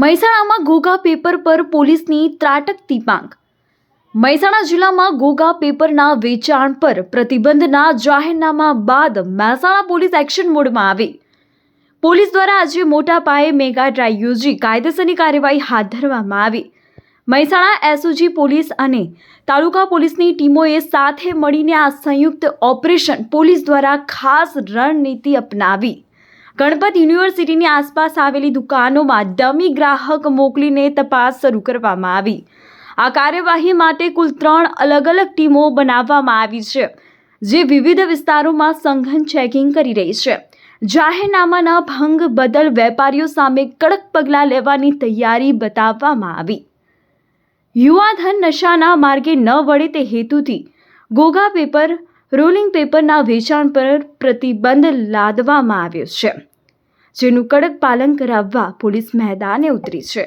મહેસાણામાં ઘોઘા પેપર પર પોલીસની ત્રાટકતી માંગ। મહેસાણા જિલ્લામાં ઘોઘા પેપરના વેચાણ પર પ્રતિબંધના જાહેરનામા બાદ મહેસાણા પોલીસ એક્શન મોડમાં આવી। પોલીસ દ્વારા આજે મોટા પાયે મેગા ડ્રાઈવ યોજી કાયદેસરની કાર્યવાહી હાથ ધરવામાં આવી। મહેસાણા એસઓજી પોલીસ અને તાલુકા પોલીસની ટીમોએ સાથે મળીને આ સંયુક્ત ઓપરેશન પોલીસ દ્વારા ખાસ રણનીતિ અપનાવી ગણપત યુનિવર્સિટીની આસપાસ આવેલી દુકાનોમાં ડમી ગ્રાહક મોકલીને તપાસ શરૂ કરવામાં આવી। આ કાર્યવાહી માટે કુલ 3 અલગ અલગ ટીમો બનાવવામાં આવી છે, જે વિવિધ વિસ્તારોમાં સઘન ચેકિંગ કરી રહી છે। જાહેરનામાના ભંગ બદલ વેપારીઓ સામે કડક પગલાં લેવાની તૈયારી બતાવવામાં આવી। યુવાધન નશાના માર્ગે ન વળે તે હેતુથી ઘોઘા પેપર, રોલિંગ પેપરના વેચાણ પર પ્રતિબંધ લાદવામાં આવ્યો છે, જેનું કડક પાલન કરાવવા પોલીસ મેદાને ઉતરી છે।